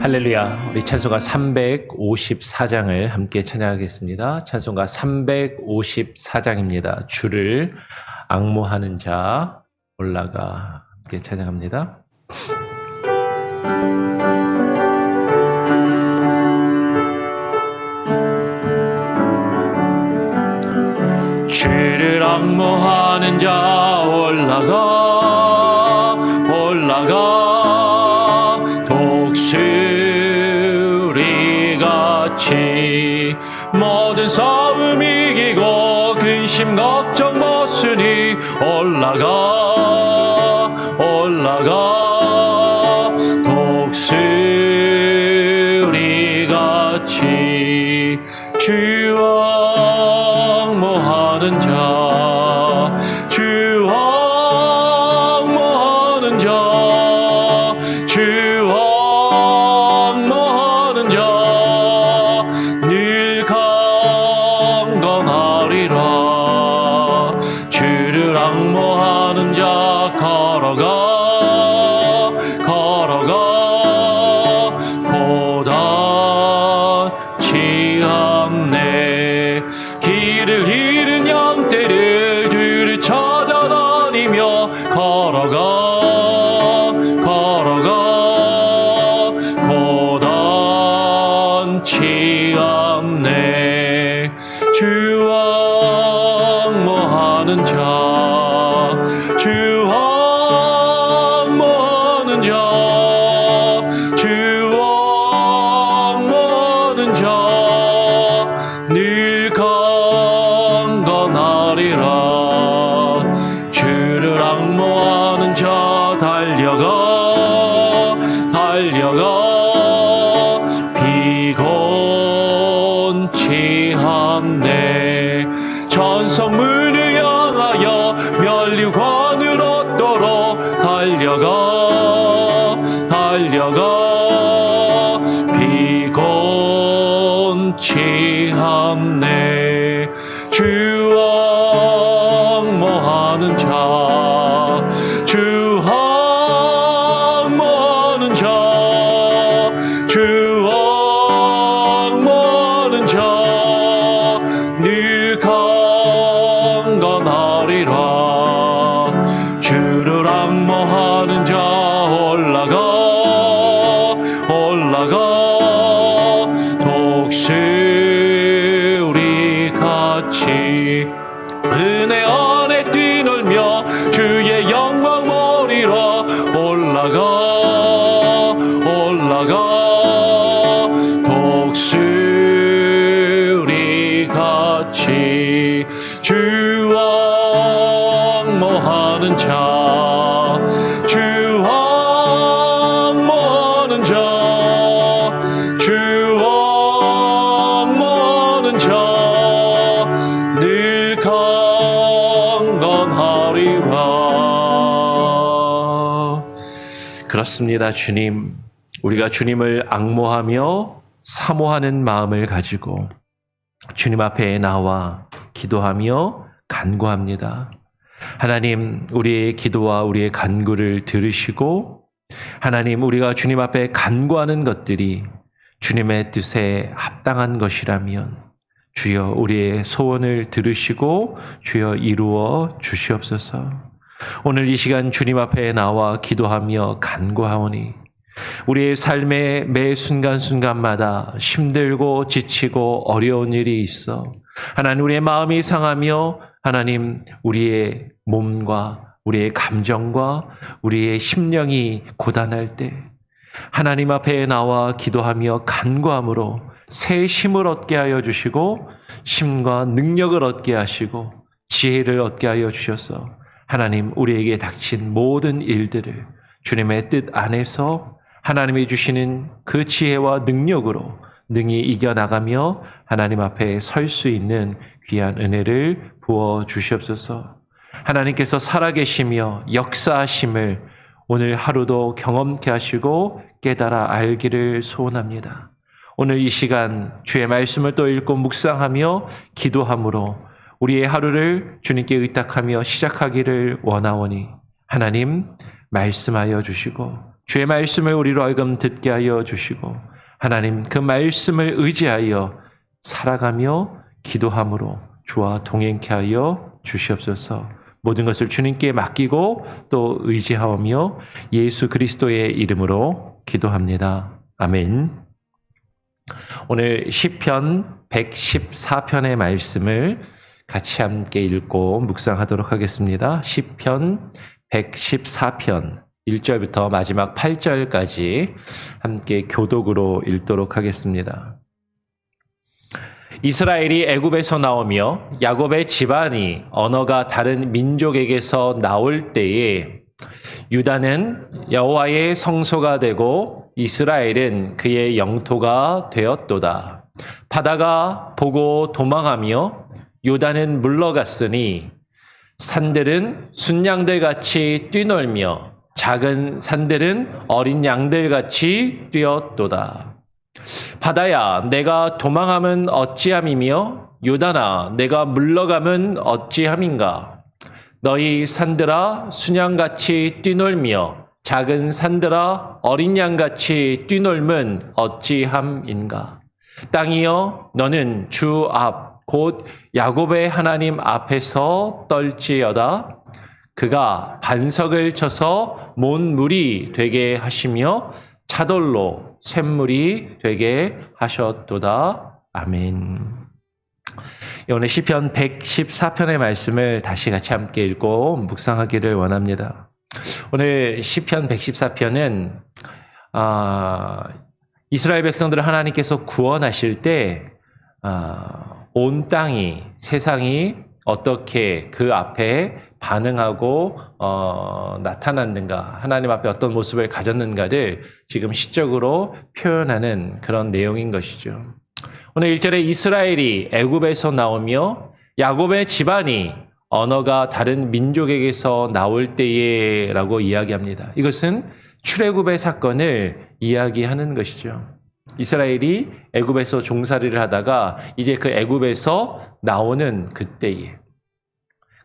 할렐루야. 우리 찬송가 354장을 함께 찬양하겠습니다. 찬송가 354장입니다. 주를 앙모하는 자 올라가 함께 찬양합니다. 주를 앙모하는 자 올라가 독수리같이 모든 싸움 이기고 근심 걱정 못쓰니 올라가 독수리같이 주 앙모하는 자, 주 앙모하는 자, 주 앙모하는 자 늘 강건하리라. 주를 앙모하는 자 걸어가 고단치 않네. 길을 잃은 양떼를 뒤를 찾아다니며 걸어가 고단치 않네. 주 앙모하는 자, 주 앙모하는 자, 주 앙모하는 자 늘 강건하리라. 주를 앙모하는 자 달려가 비곤치 않네. 전성문을 향하여 면류관을 얻도록 달려가 비곤치 않네. 주 앙모하는 자, 주 앙모하는 자, 주 앙모하는 자 늘 강건하리라. 주를 앙모하는 자 올라가 독수리같이 은혜 안에 뛰놀며 주의 영광 보리라. 올라가 독수리같이 주 앙모하는 자, 주 앙모하는 자, 주 앙모하는 자 늘 강건하리라. 그렇습니다. 주님, 우리가 주님을 앙모하며 사모하는 마음을 가지고 주님 앞에 나와 기도하며 간구합니다. 하나님, 우리의 기도와 우리의 간구를 들으시고 하나님, 우리가 주님 앞에 간구하는 것들이 주님의 뜻에 합당한 것이라면 주여 우리의 소원을 들으시고 주여 이루어 주시옵소서. 오늘 이 시간 주님 앞에 나와 기도하며 간구하오니 우리의 삶의 매 순간순간마다 힘들고 지치고 어려운 일이 있어 하나님, 우리의 마음이 상하며 하나님, 우리의 몸과 우리의 감정과 우리의 심령이 고단할 때 하나님 앞에 나와 기도하며 간구함으로 새 힘을 얻게 하여 주시고 힘과 능력을 얻게 하시고 지혜를 얻게 하여 주셔서 하나님, 우리에게 닥친 모든 일들을 주님의 뜻 안에서 하나님이 주시는 그 지혜와 능력으로 능히 이겨나가며 하나님 앞에 설 수 있는 귀한 은혜를 부어 주시옵소서. 하나님께서 살아계시며 역사하심을 오늘 하루도 경험케 하시고 깨달아 알기를 소원합니다. 오늘 이 시간 주의 말씀을 또 읽고 묵상하며 기도함으로 우리의 하루를 주님께 의탁하며 시작하기를 원하오니 하나님 말씀하여 주시고 주의 말씀을 우리로 하여금 듣게 하여 주시고 하나님 그 말씀을 의지하여 살아가며 기도함으로 주와 동행케 하여 주시옵소서. 모든 것을 주님께 맡기고 또 의지하며 예수 그리스도의 이름으로 기도합니다. 아멘. 오늘 시편 114편의 말씀을 같이 함께 읽고 묵상하도록 하겠습니다. 시편 114편 1절부터 마지막 8절까지 함께 교독으로 읽도록 하겠습니다. 이스라엘이 애굽에서 나오며 야곱의 집안이 언어가 다른 민족에게서 나올 때에 유다는 여호와의 성소가 되고 이스라엘은 그의 영토가 되었도다. 바다가 보고 도망하며 요단은 물러갔으니 산들은 순양들같이 뛰놀며 작은 산들은 어린 양들같이 뛰었도다. 바다야 내가 도망함은 어찌함이며 요단아 내가 물러감은 어찌함인가. 너희 산들아 순양같이 뛰놀며 작은 산들아 어린 양같이 뛰놀면 어찌함인가. 땅이여 너는 주 앞 곧 야곱의 하나님 앞에서 떨지어다. 그가 반석을 쳐서 몬물이 되게 하시며 차돌로 샘물이 되게 하셨도다. 아멘. 오늘 시편 114편의 말씀을 다시 같이 함께 읽고 묵상하기를 원합니다. 오늘 시편 114편은 이스라엘 백성들을 하나님께서 구원하실 때 온 땅이 세상이 어떻게 그 앞에 반응하고 나타났는가, 하나님 앞에 어떤 모습을 가졌는가를 지금 시적으로 표현하는 그런 내용인 것이죠. 오늘 1절에 이스라엘이 애굽에서 나오며 야곱의 집안이 언어가 다른 민족에게서 나올 때에 라고 이야기합니다. 이것은 출애굽의 사건을 이야기하는 것이죠. 이스라엘이 애굽에서 종살이를 하다가 이제 그 애굽에서 나오는 그때에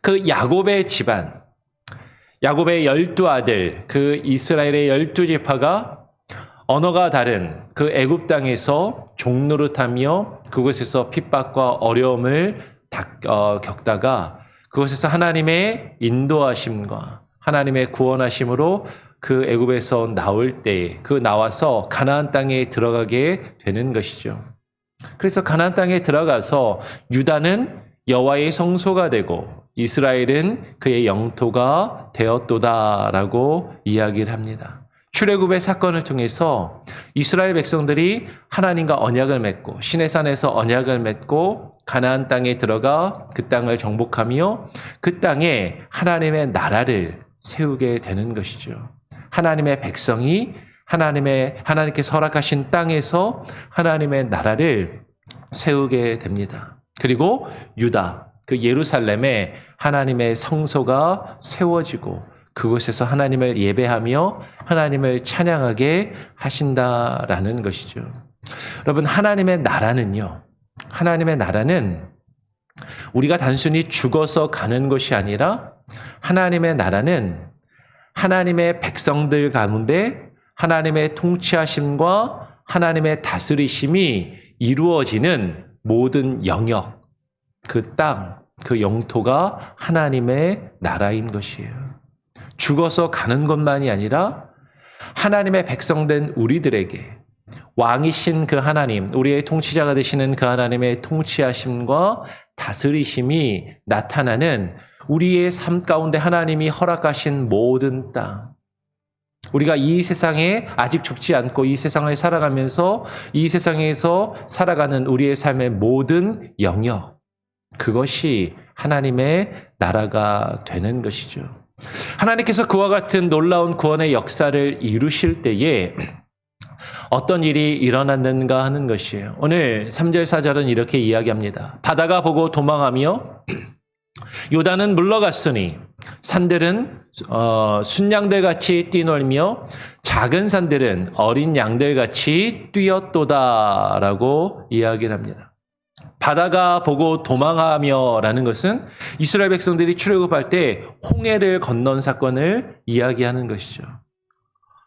그 야곱의 집안, 야곱의 12아들, 그 이스라엘의 12지파가 언어가 다른 그 애굽 땅에서 종노릇하며 그곳에서 핍박과 어려움을 겪다가 그곳에서 하나님의 인도하심과 하나님의 구원하심으로 그 애굽에서 나올 때에 그 나와서 가나안 땅에 들어가게 되는 것이죠. 그래서 가나안 땅에 들어가서 유다는 여호와의 성소가 되고 이스라엘은 그의 영토가 되었도다라고 이야기를 합니다. 출애굽의 사건을 통해서 이스라엘 백성들이 하나님과 언약을 맺고 시내산에서 언약을 맺고 가나안 땅에 들어가 그 땅을 정복하며 그 땅에 하나님의 나라를 세우게 되는 것이죠. 하나님의 백성이 하나님께서 허락하신 땅에서 하나님의 나라를 세우게 됩니다. 그리고 유다, 그 예루살렘에 하나님의 성소가 세워지고 그곳에서 하나님을 예배하며 하나님을 찬양하게 하신다라는 것이죠. 여러분, 하나님의 나라는 우리가 단순히 죽어서 가는 것이 아니라 하나님의 나라는 하나님의 백성들 가운데 하나님의 통치하심과 하나님의 다스리심이 이루어지는 모든 영역, 그 땅, 그 영토가 하나님의 나라인 것이에요. 죽어서 가는 것만이 아니라 하나님의 백성된 우리들에게 왕이신 그 하나님, 우리의 통치자가 되시는 그 하나님의 통치하심과 다스리심이 나타나는 우리의 삶 가운데 하나님이 허락하신 모든 땅, 우리가 이 세상에 아직 죽지 않고 이 세상을 살아가면서 이 세상에서 살아가는 우리의 삶의 모든 영역, 그것이 하나님의 나라가 되는 것이죠. 하나님께서 그와 같은 놀라운 구원의 역사를 이루실 때에 어떤 일이 일어났는가 하는 것이에요. 오늘 3절 4절은 이렇게 이야기합니다. 바다가 보고 도망하며 요단은 물러갔으니 산들은 순양들같이 뛰놀며 작은 산들은 어린 양들같이 뛰었도다라고 이야기를 합니다. 바다가 보고 도망하며 라는 것은 이스라엘 백성들이 출애굽할 때 홍해를 건넌 사건을 이야기하는 것이죠.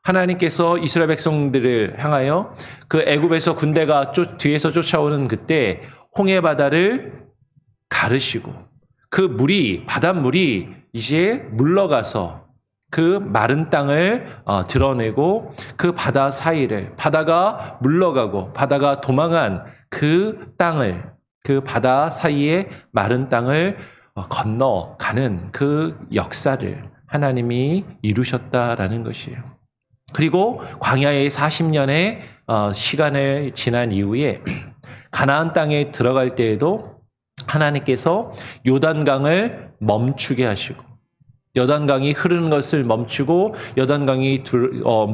하나님께서 이스라엘 백성들을 향하여 그 애굽에서 군대가 뒤에서 쫓아오는 그때 홍해 바다를 가르시고 그 물이 바닷물이 이제 물러가서 그 마른 땅을 드러내고 그 바다 사이를 바다가 물러가고 바다가 도망한 그 땅을 그 바다 사이의 마른 땅을 건너가는 그 역사를 하나님이 이루셨다라는 것이에요. 그리고 광야의 40년의 시간을 지난 이후에 가나안 땅에 들어갈 때에도 하나님께서 요단강을 멈추게 하시고 요단강이 흐르는 것을 멈추고 요단강이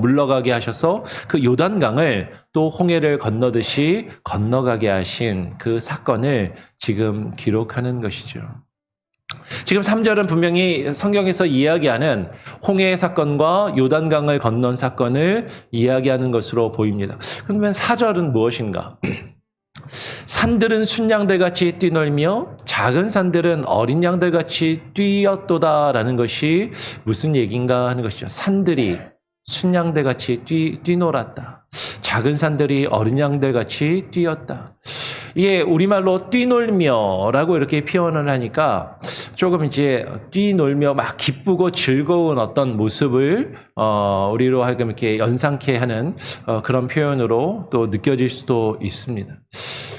물러가게 하셔서 그 요단강을 또 홍해를 건너듯이 건너가게 하신 그 사건을 지금 기록하는 것이죠. 지금 3절은 분명히 성경에서 이야기하는 홍해 사건과 요단강을 건넌 사건을 이야기하는 것으로 보입니다. 그러면 4절은 무엇인가? 산들은 순양들같이 뛰놀며 작은 산들은 어린 양들같이 뛰었도다라는 것이 무슨 얘기인가 하는 것이죠. 산들이 순양들같이 뛰놀았다. 작은 산들이 어린 양들같이 뛰었다. 이게 우리말로 뛰놀며라고 이렇게 표현을 하니까 조금 이제 뛰놀며 막 기쁘고 즐거운 어떤 모습을 우리로 하여금 이렇게 연상케 하는 그런 표현으로 또 느껴질 수도 있습니다.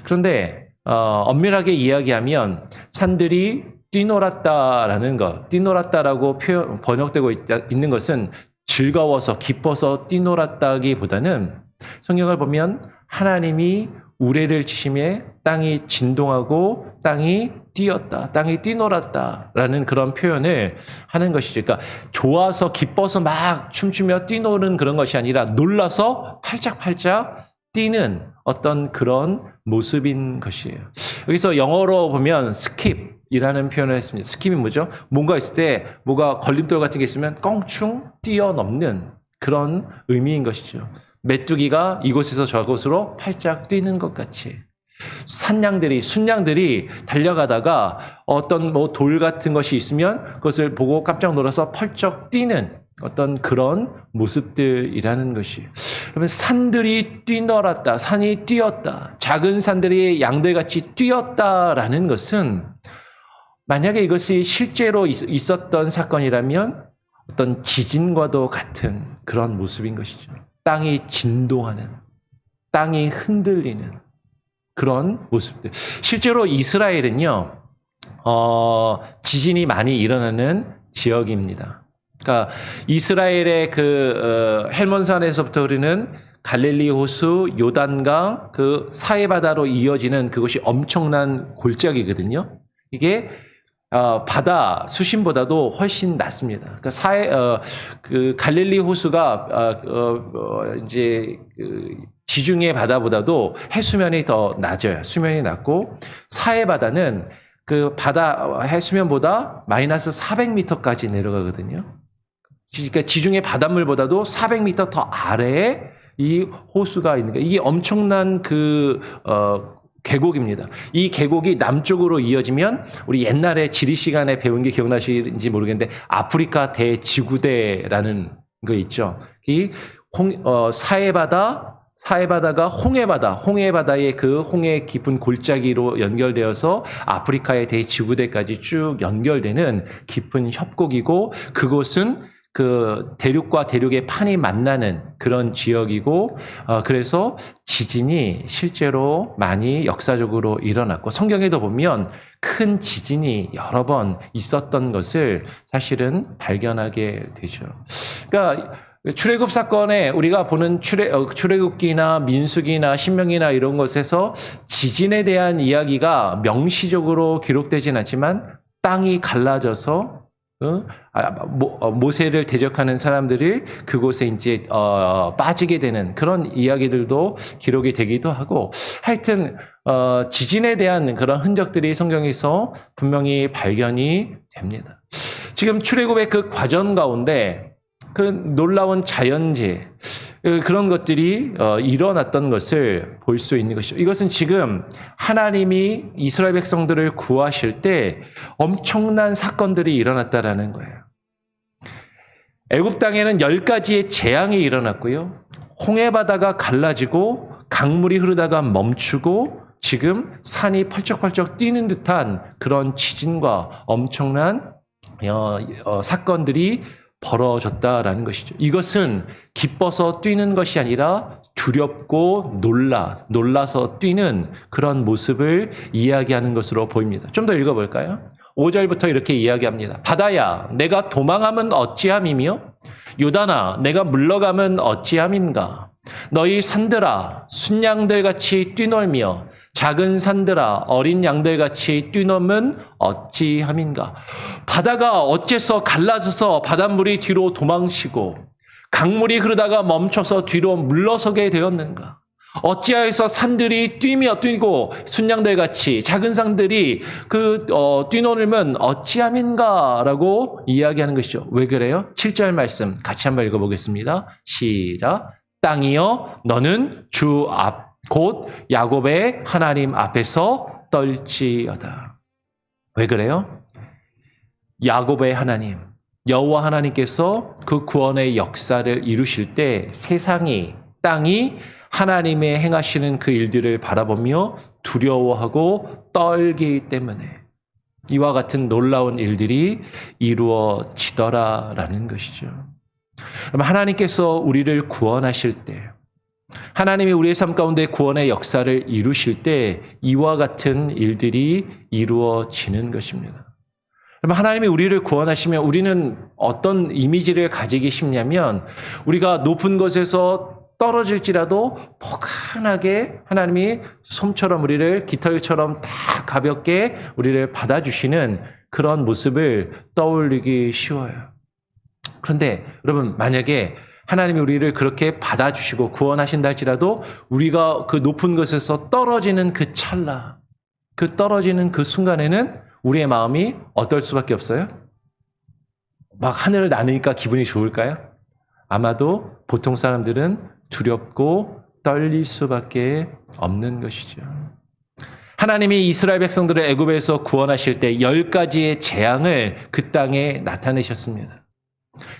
그런데 엄밀하게 이야기하면 산들이 뛰놀았다라는 것, 뛰놀았다라고 번역되고 있는 것은 즐거워서 기뻐서 뛰놀았다기보다는 성경을 보면 하나님이 우레를 치심에 땅이 진동하고 땅이 뛰었다, 땅이 뛰놀았다라는 그런 표현을 하는 것이죠. 그러니까 좋아서 기뻐서 막 춤추며 뛰노는 그런 것이 아니라 놀라서 팔짝팔짝 뛰는 어떤 그런 모습인 것이에요. 여기서 영어로 보면 skip이라는 표현을 했습니다. skip이 뭐죠? 뭔가 있을 때 뭐가 걸림돌 같은 게 있으면 껑충 뛰어넘는 그런 의미인 것이죠. 메뚜기가 이곳에서 저곳으로 팔짝 뛰는 것 같이 순양들이 달려가다가 어떤 돌 같은 것이 있으면 그것을 보고 깜짝 놀라서 펄쩍 뛰는 어떤 그런 모습들이라는 것이에요. 그러면 산들이 뛰놀았다, 산이 뛰었다, 작은 산들이 양들같이 뛰었다라는 것은 만약에 이것이 실제로 있었던 사건이라면 어떤 지진과도 같은 그런 모습인 것이죠. 땅이 진동하는, 땅이 흔들리는 그런 모습들. 실제로 이스라엘은요, 지진이 많이 일어나는 지역입니다. 그러니까 이스라엘의 헬몬산에서부터 흐르는 갈릴리 호수, 요단강, 그 사해바다로 이어지는 그것이 엄청난 골짜기거든요. 이게 바다 수심보다도 훨씬 낮습니다. 그러니까 갈릴리 호수가 이제 지중해 바다보다도 해수면이 더 낮아요. 수면이 낮고 사해 바다는 그 바다 해수면보다 마이너스 400m까지 내려가거든요. 그러니까 지중해 바닷물보다도 400m 더 아래에 이 호수가 있는 거예요. 이게 엄청난 계곡입니다. 이 계곡이 남쪽으로 이어지면 우리 옛날에 지리 시간에 배운 게 기억나시는지 모르겠는데 아프리카 대지구대라는 거 있죠. 이 사해바다가 홍해바다의 그 홍해 깊은 골짜기로 연결되어서 아프리카의 대지구대까지 쭉 연결되는 깊은 협곡이고 그곳은 그 대륙과 대륙의 판이 만나는 그런 지역이고 그래서 지진이 실제로 많이 역사적으로 일어났고 성경에도 보면 큰 지진이 여러 번 있었던 것을 사실은 발견하게 되죠. 그러니까 출애굽 사건에 우리가 보는 출애굽기나 민수기나 신명기나 이런 것에서 지진에 대한 이야기가 명시적으로 기록되진 않지만 땅이 갈라져서 모세를 대적하는 사람들이 그곳에 이제 빠지게 되는 그런 이야기들도 기록이 되기도 하고 하여튼 지진에 대한 그런 흔적들이 성경에서 분명히 발견이 됩니다. 지금 출애굽의 그 과정 가운데 그 놀라운 자연재해 그런 것들이 일어났던 것을 볼 수 있는 것이죠. 이것은 지금 하나님이 이스라엘 백성들을 구하실 때 엄청난 사건들이 일어났다라는 거예요. 애굽 땅에는 10가지의 재앙이 일어났고요. 홍해 바다가 갈라지고 강물이 흐르다가 멈추고 지금 산이 펄쩍펄쩍 뛰는 듯한 그런 지진과 엄청난 사건들이 벌어졌다라는 것이죠. 이것은 기뻐서 뛰는 것이 아니라 두렵고 놀라서 뛰는 그런 모습을 이야기하는 것으로 보입니다. 좀 더 읽어볼까요? 5절부터 이렇게 이야기합니다. 바다야, 내가 도망하면 어찌함이며 요단아, 내가 물러가면 어찌함인가? 너희 산들아, 순양들같이 뛰놀며 작은 산들아, 어린 양들같이 뛰놀면 어찌함인가? 바다가 어째서 갈라져서 바닷물이 뒤로 도망치고 강물이 흐르다가 멈춰서 뒤로 물러서게 되었는가? 어찌하여서 산들이 뛰고 순양들같이 작은 산들이 뛰놀면 어찌함인가라고 이야기하는 것이죠. 왜 그래요? 7절 말씀 같이 한번 읽어보겠습니다. 시작. 땅이여 너는 주 앞 곧 야곱의 하나님 앞에서 떨지어다. 왜 그래요? 야곱의 하나님, 여호와 하나님께서 그 구원의 역사를 이루실 때 세상이, 땅이 하나님의 행하시는 그 일들을 바라보며 두려워하고 떨기 때문에 이와 같은 놀라운 일들이 이루어지더라라는 것이죠. 그럼 하나님께서 우리를 구원하실 때, 하나님이 우리의 삶 가운데 구원의 역사를 이루실 때 이와 같은 일들이 이루어지는 것입니다. 그럼 하나님이 우리를 구원하시면 우리는 어떤 이미지를 가지기 쉽냐면 우리가 높은 곳에서 떨어질지라도 포근하게 하나님이 솜처럼 우리를 깃털처럼 다 가볍게 우리를 받아주시는 그런 모습을 떠올리기 쉬워요. 그런데 여러분 만약에 하나님이 우리를 그렇게 받아주시고 구원하신다 할지라도 우리가 그 높은 곳에서 떨어지는 그 찰나, 그 떨어지는 그 순간에는 우리의 마음이 어떨 수밖에 없어요? 막 하늘을 나누니까 기분이 좋을까요? 아마도 보통 사람들은 두렵고 떨릴 수밖에 없는 것이죠. 하나님이 이스라엘 백성들을 애굽에서 구원하실 때 10가지의 재앙을 그 땅에 나타내셨습니다.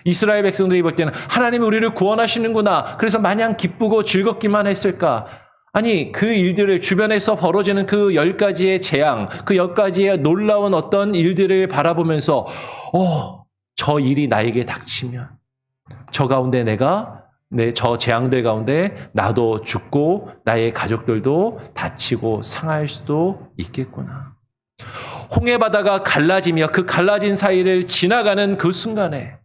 이스라엘 백성들이 볼 때는 하나님이 우리를 구원하시는구나. 그래서 마냥 기쁘고 즐겁기만 했을까? 아니, 그 일들을 주변에서 벌어지는 그 10가지의 재앙, 그 10가지의 놀라운 어떤 일들을 바라보면서 저 일이 나에게 닥치면 저 가운데 저 재앙들 가운데 나도 죽고 나의 가족들도 다치고 상할 수도 있겠구나. 홍해 바다가 갈라지며 그 갈라진 사이를 지나가는 그 순간에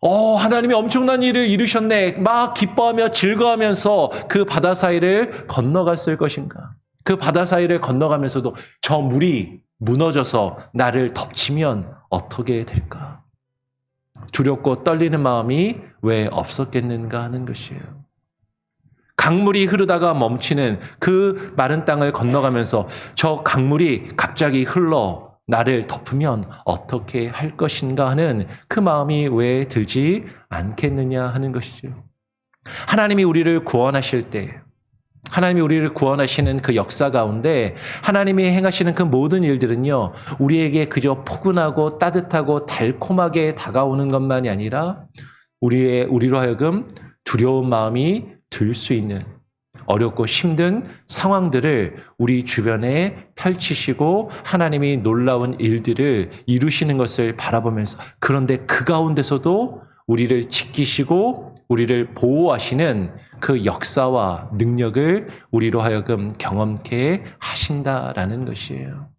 하나님이 엄청난 일을 이루셨네. 막 기뻐하며 즐거워하면서 그 바다 사이를 건너갔을 것인가? 그 바다 사이를 건너가면서도 저 물이 무너져서 나를 덮치면 어떻게 될까? 두렵고 떨리는 마음이 왜 없었겠는가 하는 것이에요. 강물이 흐르다가 멈추는 그 마른 땅을 건너가면서 저 강물이 갑자기 흘러 나를 덮으면 어떻게 할 것인가 하는 그 마음이 왜 들지 않겠느냐 하는 것이죠. 하나님이 우리를 구원하실 때, 하나님이 우리를 구원하시는 그 역사 가운데 하나님이 행하시는 그 모든 일들은요, 우리에게 그저 포근하고 따뜻하고 달콤하게 다가오는 것만이 아니라 우리로 하여금 두려운 마음이 들 수 있는 어렵고 힘든 상황들을 우리 주변에 펼치시고 하나님이 놀라운 일들을 이루시는 것을 바라보면서, 그런데 그 가운데서도 우리를 지키시고 우리를 보호하시는 그 역사와 능력을 우리로 하여금 경험케 하신다라는 것이에요.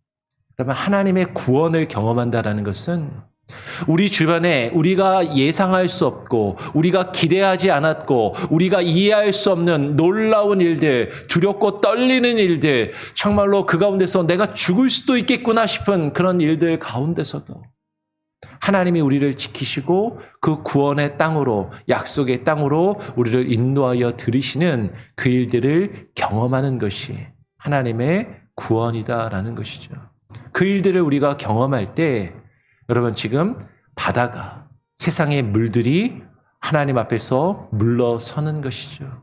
그러면 하나님의 구원을 경험한다라는 것은 우리 주변에 우리가 예상할 수 없고 우리가 기대하지 않았고 우리가 이해할 수 없는 놀라운 일들, 두렵고 떨리는 일들, 정말로 그 가운데서 내가 죽을 수도 있겠구나 싶은 그런 일들 가운데서도 하나님이 우리를 지키시고 그 구원의 땅으로, 약속의 땅으로 우리를 인도하여 들이시는 그 일들을 경험하는 것이 하나님의 구원이다라는 것이죠. 그 일들을 우리가 경험할 때 여러분 지금 바다가, 세상의 물들이 하나님 앞에서 물러서는 것이죠.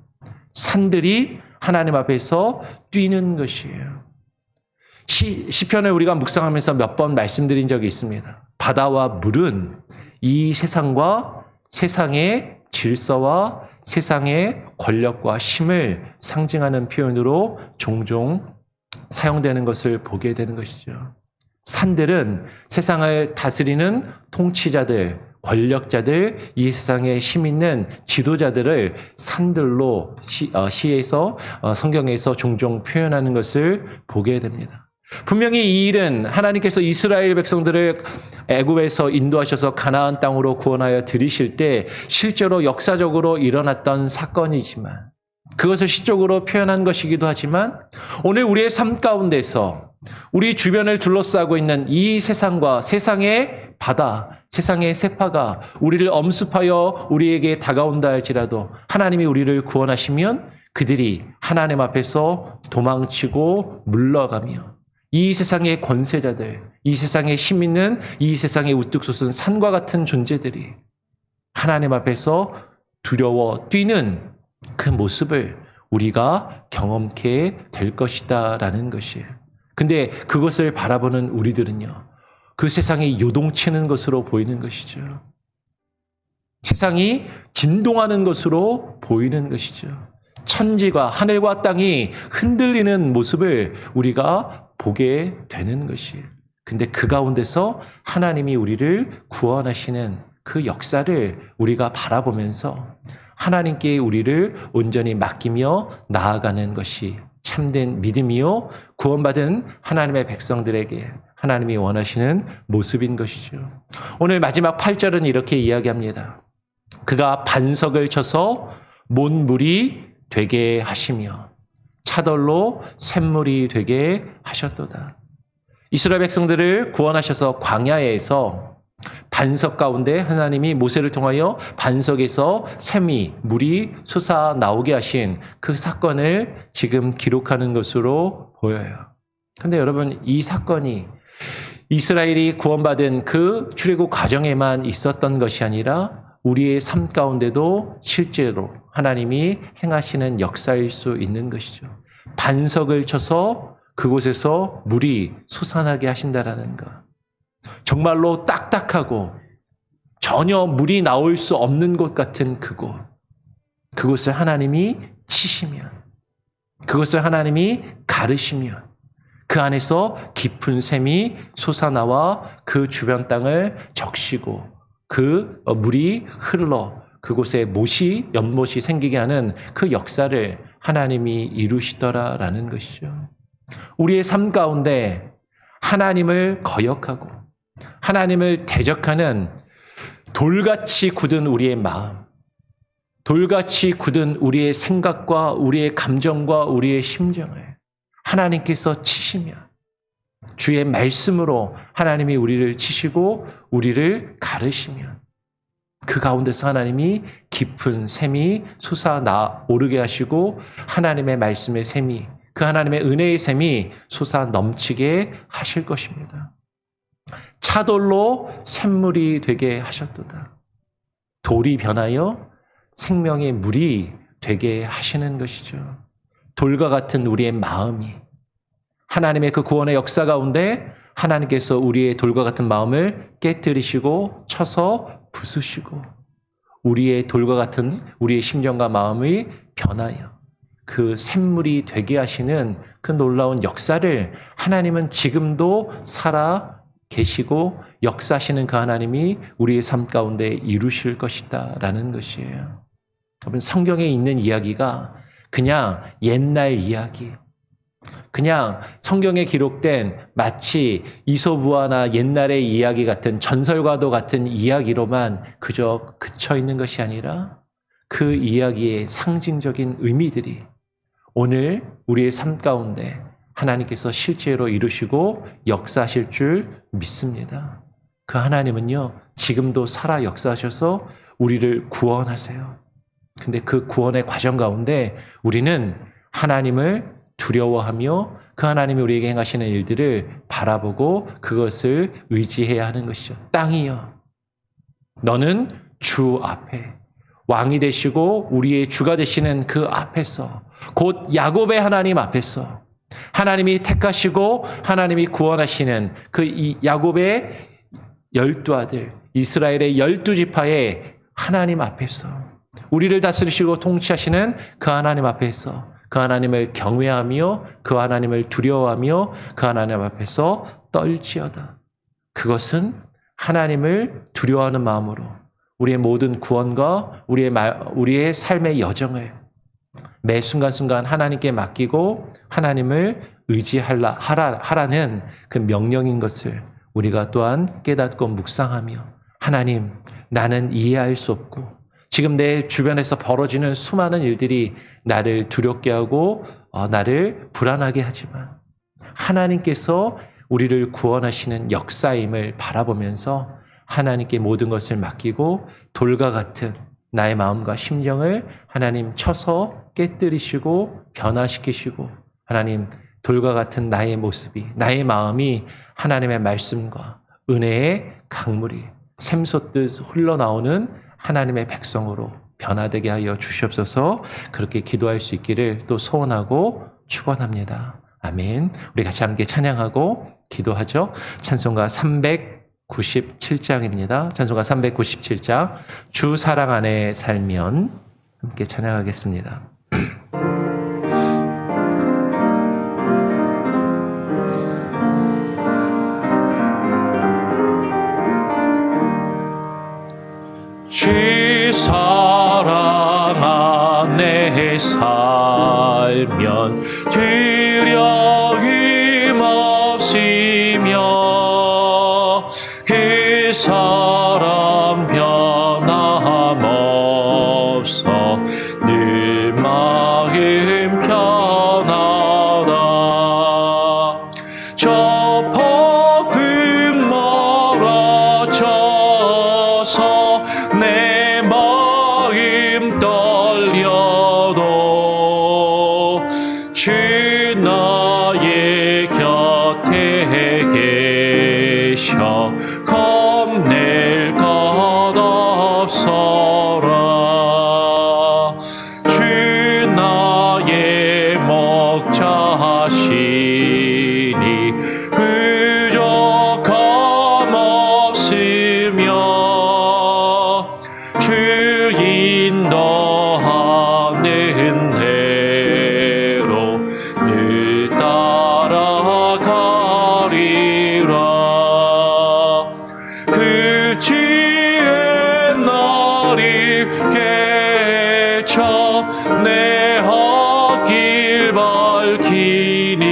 산들이 하나님 앞에서 뛰는 것이에요. 시편을 우리가 묵상하면서 몇 번 말씀드린 적이 있습니다. 바다와 물은 이 세상과 세상의 질서와 세상의 권력과 힘을 상징하는 표현으로 종종 사용되는 것을 보게 되는 것이죠. 산들은 세상을 다스리는 통치자들, 권력자들, 이 세상에 힘 있는 지도자들을 산들로 시에서 성경에서 종종 표현하는 것을 보게 됩니다. 분명히 이 일은 하나님께서 이스라엘 백성들을 애굽에서 인도하셔서 가나안 땅으로 구원하여 들이실 때 실제로 역사적으로 일어났던 사건이지만, 그것을 시적으로 표현한 것이기도 하지만, 오늘 우리의 삶 가운데서 우리 주변을 둘러싸고 있는 이 세상과 세상의 바다, 세상의 세파가 우리를 엄습하여 우리에게 다가온다 할지라도 하나님이 우리를 구원하시면 그들이 하나님 앞에서 도망치고 물러가며, 이 세상의 권세자들, 이 세상에 힘 있는 이 세상의 우뚝 솟은 산과 같은 존재들이 하나님 앞에서 두려워 뛰는 그 모습을 우리가 경험케 될 것이다라는 것이에요. 근데 그것을 바라보는 우리들은요, 그 세상이 요동치는 것으로 보이는 것이죠. 세상이 진동하는 것으로 보이는 것이죠. 천지가 하늘과 땅이 흔들리는 모습을 우리가 보게 되는 것이에요. 근데 그 가운데서 하나님이 우리를 구원하시는 그 역사를 우리가 바라보면서 하나님께 우리를 온전히 맡기며 나아가는 것이 참된 믿음이요, 구원받은 하나님의 백성들에게 하나님이 원하시는 모습인 것이죠. 오늘 마지막 8절은 이렇게 이야기합니다. 그가 반석을 쳐서 몬물이 되게 하시며 차돌로 샘물이 되게 하셨도다. 이스라엘 백성들을 구원하셔서 광야에서 반석 가운데 하나님이 모세를 통하여 반석에서 샘이, 물이 솟아 나오게 하신 그 사건을 지금 기록하는 것으로 보여요. 근데 여러분, 이 사건이 이스라엘이 구원받은 그 출애굽 과정에만 있었던 것이 아니라 우리의 삶 가운데도 실제로 하나님이 행하시는 역사일 수 있는 것이죠. 반석을 쳐서 그곳에서 물이 솟아나게 하신다라는 것. 정말로 딱딱하고 전혀 물이 나올 수 없는 곳 같은 그곳. 그곳을 하나님이 치시면, 그것을 하나님이 가르시면 그 안에서 깊은 샘이 솟아나와 그 주변 땅을 적시고 그 물이 흘러 그곳에 연못이 생기게 하는 그 역사를 하나님이 이루시더라라는 것이죠. 우리의 삶 가운데 하나님을 거역하고 하나님을 대적하는 돌같이 굳은 우리의 마음, 돌같이 굳은 우리의 생각과 우리의 감정과 우리의 심정을 하나님께서 치시면, 주의 말씀으로 하나님이 우리를 치시고 우리를 가르시면 그 가운데서 하나님이 깊은 샘이 솟아오르게 하시고 하나님의 말씀의 샘이, 그 하나님의 은혜의 샘이 솟아 넘치게 하실 것입니다. 차돌로 샘물이 되게 하셨도다. 돌이 변하여 생명의 물이 되게 하시는 것이죠. 돌과 같은 우리의 마음이 하나님의 그 구원의 역사 가운데 하나님께서 우리의 돌과 같은 마음을 깨뜨리시고 쳐서 부수시고 우리의 돌과 같은 우리의 심정과 마음이 변하여 그 샘물이 되게 하시는 그 놀라운 역사를 하나님은 지금도 살아 계시고 역사하시는 그 하나님이 우리의 삶 가운데 이루실 것이다 라는 것이에요. 여러분, 성경에 있는 이야기가 그냥 옛날 이야기, 그냥 성경에 기록된 마치 이솝우화나 옛날의 이야기 같은 전설과도 같은 이야기로만 그저 그쳐 있는 것이 아니라 그 이야기의 상징적인 의미들이 오늘 우리의 삶 가운데 하나님께서 실제로 이루시고 역사하실 줄 믿습니다. 그 하나님은요, 지금도 살아 역사하셔서 우리를 구원하세요. 근데 그 구원의 과정 가운데 우리는 하나님을 두려워하며 그 하나님이 우리에게 행하시는 일들을 바라보고 그것을 의지해야 하는 것이죠. 땅이여, 너는 주 앞에 왕이 되시고 우리의 주가 되시는 그 앞에서, 곧 야곱의 하나님 앞에서 하나님이 택하시고 하나님이 구원하시는 그 야곱의 12 아들, 이스라엘의 12지파의 하나님 앞에서, 우리를 다스리시고 통치하시는 그 하나님 앞에서, 그 하나님을 경외하며 그 하나님을 두려워하며 그 하나님 앞에서 떨지어다. 그것은 하나님을 두려워하는 마음으로 우리의 모든 구원과 우리의 삶의 여정을 매 순간순간 하나님께 맡기고 하나님을 의지하라는 그 명령인 것을 우리가 또한 깨닫고 묵상하며, 하나님, 나는 이해할 수 없고 지금 내 주변에서 벌어지는 수많은 일들이 나를 두렵게 하고 나를 불안하게 하지만 하나님께서 우리를 구원하시는 역사임을 바라보면서 하나님께 모든 것을 맡기고 돌과 같은 나의 마음과 심령을 하나님 쳐서 깨뜨리시고 변화시키시고, 하나님, 돌과 같은 나의 모습이, 나의 마음이 하나님의 말씀과 은혜의 강물이 샘솟듯 흘러나오는 하나님의 백성으로 변화되게 하여 주시옵소서. 그렇게 기도할 수 있기를 또 소원하고 축원합니다. 아멘. 우리 같이 함께 찬양하고 기도하죠. 찬송가 397장입니다. 찬송가 397장, 주 사랑 안에 살면, 함께 찬양하겠습니다. 주 사랑 안에 살면 두려움 없으며 그 사랑 변함없어 늘 마음 편하다. 저 폭풍 멀어져서 내 마음 떨려도 주 나의 곁에 계셔 겁낼 것 없어라. 주 나의 목자시니 부족함 없으며 주 인도하는 대로 늘 따라가리라. 그 지혜 날이 깨쳐 내 앞길 밝히니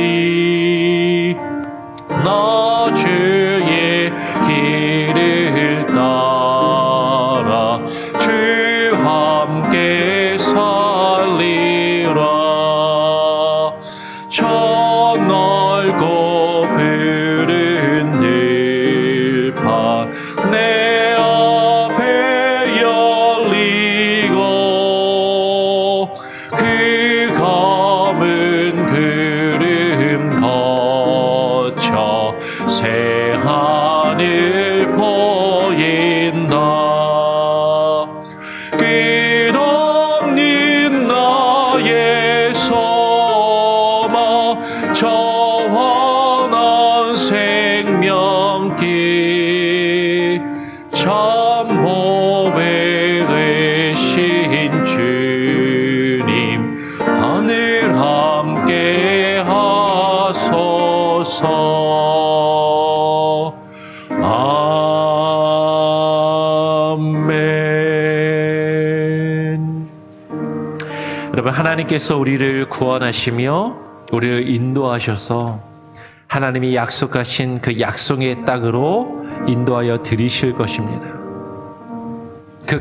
나 주의 길을 따라 주 함께 살리라. 저 넓고 푸른 들판 내 앞에 열리고 그 검은 구름 거쳐 새 하늘 보인다. 끝없는 나의 소망 저 환한 생명길 참 보배 되신 주님 하늘 함께 하소서. 아멘. 여러분, 하나님께서 우리를 구원하시며 우리를 인도하셔서 하나님이 약속하신 그 약속의 땅으로 인도하여 들이실 것입니다. 그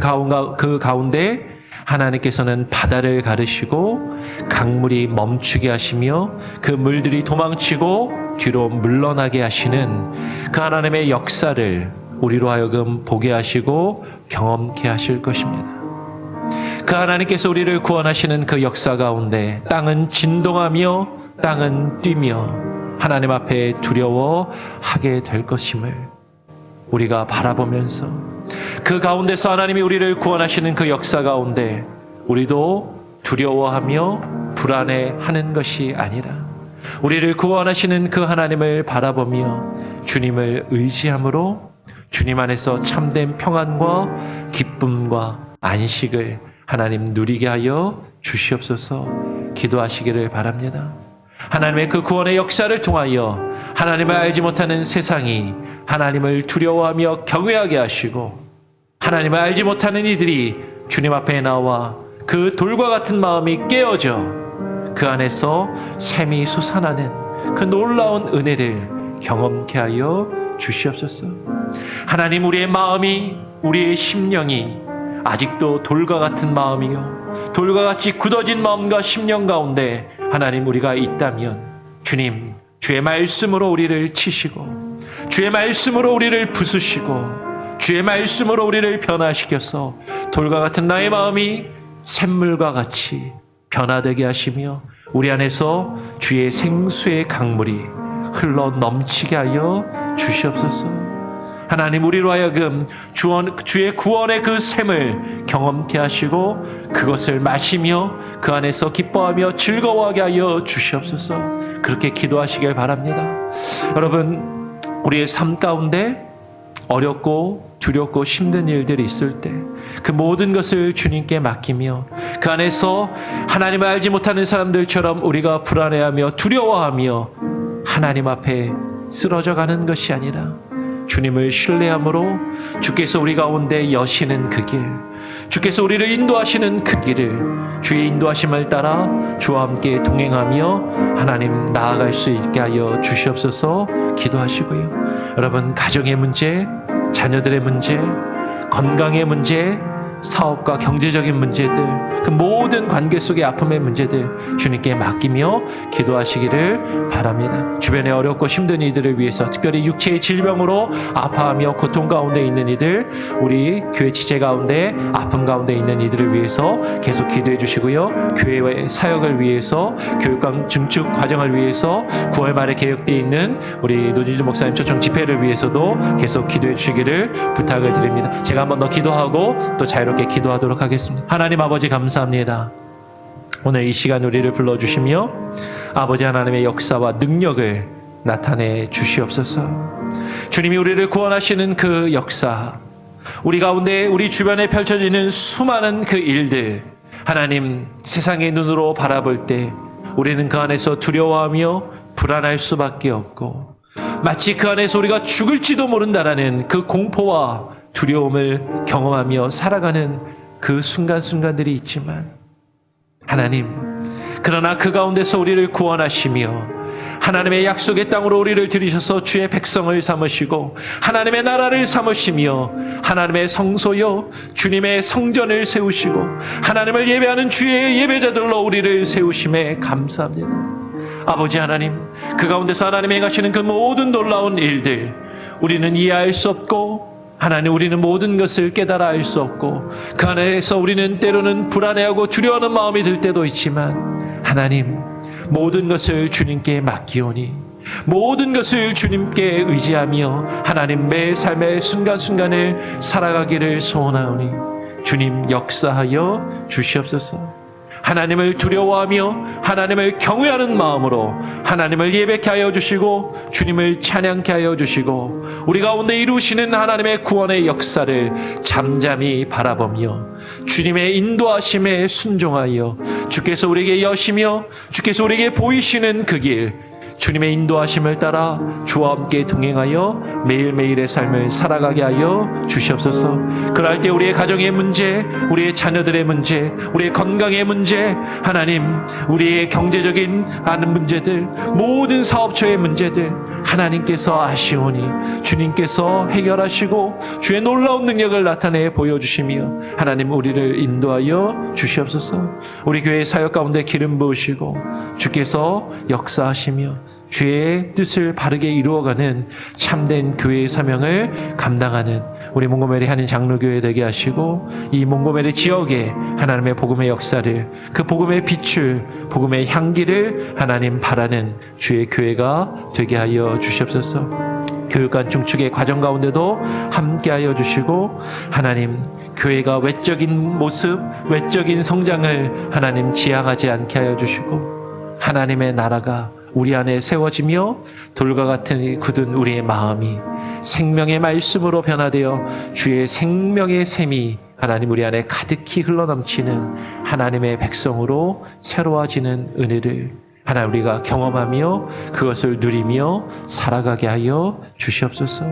가운데 하나님께서는 바다를 가르시고 강물이 멈추게 하시며 그 물들이 도망치고 뒤로 물러나게 하시는 그 하나님의 역사를 우리로 하여금 보게 하시고 경험케 하실 것입니다. 그 하나님께서 우리를 구원하시는 그 역사 가운데 땅은 진동하며 땅은 뛰며 하나님 앞에 두려워하게 될 것임을 우리가 바라보면서, 그 가운데서 하나님이 우리를 구원하시는 그 역사 가운데 우리도 두려워하며 불안해하는 것이 아니라 우리를 구원하시는 그 하나님을 바라보며 주님을 의지함으로 주님 안에서 참된 평안과 기쁨과 안식을 하나님 누리게 하여 주시옵소서. 기도하시기를 바랍니다. 하나님의 그 구원의 역사를 통하여 하나님을 알지 못하는 세상이 하나님을 두려워하며 경외하게 하시고, 하나님을 알지 못하는 이들이 주님 앞에 나와 그 돌과 같은 마음이 깨어져 그 안에서 샘이 솟아나는 그 놀라운 은혜를 경험케 하여 주시옵소서. 하나님, 우리의 마음이, 우리의 심령이 아직도 돌과 같은 마음이요, 돌과 같이 굳어진 마음과 심령 가운데 하나님 우리가 있다면, 주님, 주의 말씀으로 우리를 치시고, 주의 말씀으로 우리를 부수시고, 주의 말씀으로 우리를 변화시켜서 돌과 같은 나의 마음이 샘물과 같이 변화되게 하시며 우리 안에서 주의 생수의 강물이 흘러 넘치게 하여 주시옵소서. 하나님, 우리로 하여금 주의 구원의 그 샘을 경험케 하시고 그것을 마시며 그 안에서 기뻐하며 즐거워하게 하여 주시옵소서. 그렇게 기도하시길 바랍니다. 여러분, 우리의 삶 가운데 어렵고 두렵고 힘든 일들이 있을 때 그 모든 것을 주님께 맡기며 그 안에서 하나님을 알지 못하는 사람들처럼 우리가 불안해하며 두려워하며 하나님 앞에 쓰러져 가는 것이 아니라 주님을 신뢰함으로 주께서 우리 가운데 여시는 그 길, 주께서 우리를 인도하시는 그 길을 주의 인도하심을 따라 주와 함께 동행하며 하나님 나아갈 수 있게 하여 주시옵소서. 기도하시고요. 여러분, 가정의 문제, 자녀들의 문제, 건강의 문제, 사업과 경제적인 문제들, 그 모든 관계 속의 아픔의 문제들 주님께 맡기며 기도하시기를 바랍니다. 주변에 어렵고 힘든 이들을 위해서, 특별히 육체의 질병으로 아파하며 고통 가운데 있는 이들, 우리 교회 지체 가운데 아픔 가운데 있는 이들을 위해서 계속 기도해 주시고요. 교회의 사역을 위해서, 교육감 증축 과정을 위해서, 9월 말에 계획되어 있는 우리 노진주 목사님 초청 집회를 위해서도 계속 기도해 주시기를 부탁을 드립니다. 제가 한번 더 기도하고 또 자유롭게 기도하도록 하겠습니다. 하나님 아버지, 감사합니다. 오늘 이 시간 우리를 불러주시며 아버지 하나님의 역사와 능력을 나타내 주시옵소서. 주님이 우리를 구원하시는 그 역사, 우리 가운데 우리 주변에 펼쳐지는 수많은 그 일들, 하나님 세상의 눈으로 바라볼 때 우리는 그 안에서 두려워하며 불안할 수밖에 없고, 마치 그 안에서 우리가 죽을지도 모른다라는 그 공포와 두려움을 경험하며 살아가는 그 순간순간들이 있지만, 하나님, 그러나 그 가운데서 우리를 구원하시며 하나님의 약속의 땅으로 우리를 들이셔서 주의 백성을 삼으시고 하나님의 나라를 삼으시며 하나님의 성소요 주님의 성전을 세우시고 하나님을 예배하는 주의 예배자들로 우리를 세우심에 감사합니다. 아버지 하나님, 그 가운데서 하나님이 행하시는 그 모든 놀라운 일들 우리는 이해할 수 없고, 하나님, 우리는 모든 것을 깨달아 알 수 없고, 그 안에서 우리는 때로는 불안해하고 두려워하는 마음이 들 때도 있지만, 하나님, 모든 것을 주님께 맡기오니, 모든 것을 주님께 의지하며 하나님 매 삶의 순간순간을 살아가기를 소원하오니 주님 역사하여 주시옵소서. 하나님을 두려워하며 하나님을 경외하는 마음으로 하나님을 예배케 하여 주시고 주님을 찬양케 하여 주시고 우리 가운데 이루시는 하나님의 구원의 역사를 잠잠히 바라보며 주님의 인도하심에 순종하여 주께서 우리에게 여시며 주께서 우리에게 보이시는 그 길, 주님의 인도하심을 따라 주와 함께 동행하여 매일매일의 삶을 살아가게 하여 주시옵소서. 그럴 때 우리의 가정의 문제, 우리의 자녀들의 문제, 우리의 건강의 문제, 하나님, 우리의 경제적인 아는 문제들, 모든 사업처의 문제들 하나님께서 아시오니 주님께서 해결하시고 주의 놀라운 능력을 나타내 보여주시며 하나님 우리를 인도하여 주시옵소서. 우리 교회 사역 가운데 기름 부으시고 주께서 역사하시며 주의 뜻을 바르게 이루어가는 참된 교회의 사명을 감당하는 우리 몽고메리 한인 장로교회 되게 하시고 이 몽고메리 지역에 하나님의 복음의 역사를, 그 복음의 빛을, 복음의 향기를 하나님 바라는 주의 교회가 되게 하여 주시옵소서. 교육관 중축의 과정 가운데도 함께하여 주시고 하나님 교회가 외적인 모습, 외적인 성장을 하나님 지향하지 않게 하여 주시고 하나님의 나라가 우리 안에 세워지며 돌과 같은 굳은 우리의 마음이 생명의 말씀으로 변화되어 주의 생명의 샘이 하나님 우리 안에 가득히 흘러넘치는 하나님의 백성으로 새로워지는 은혜를 하나님 우리가 경험하며 그것을 누리며 살아가게 하여 주시옵소서.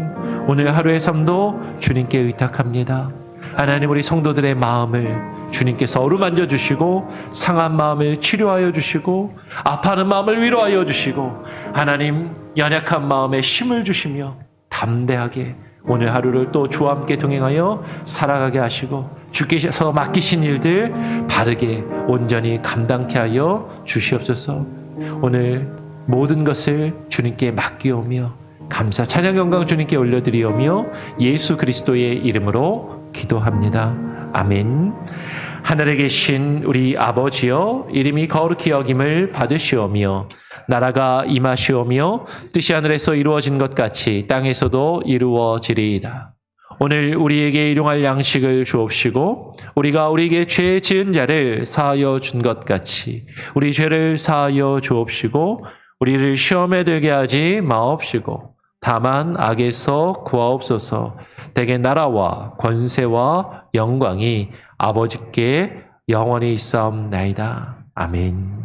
오늘 하루의 삶도 주님께 의탁합니다. 하나님 우리 성도들의 마음을 주님께서 어루만져 주시고 상한 마음을 치료하여 주시고 아파하는 마음을 위로하여 주시고 하나님 연약한 마음에 힘을 주시며 담대하게 오늘 하루를 또 주와 함께 동행하여 살아가게 하시고 주께서 맡기신 일들 바르게 온전히 감당케 하여 주시옵소서. 오늘 모든 것을 주님께 맡기오며 감사 찬양 영광 주님께 올려드리오며 예수 그리스도의 이름으로 기도합니다. 아멘. 하늘에 계신 우리 아버지여, 이름이 거룩히 여김을 받으시오며 나라가 임하시오며 뜻이 하늘에서 이루어진 것 같이 땅에서도 이루어지리이다. 오늘 우리에게 일용할 양식을 주옵시고 우리가 우리에게 죄 지은 자를 사하여 준 것 같이 우리 죄를 사하여 주옵시고 우리를 시험에 들게 하지 마옵시고 다만 악에서 구하옵소서. 대개 나라와 권세와 영광이 아버지께 영원히 있사옵나이다. 아멘.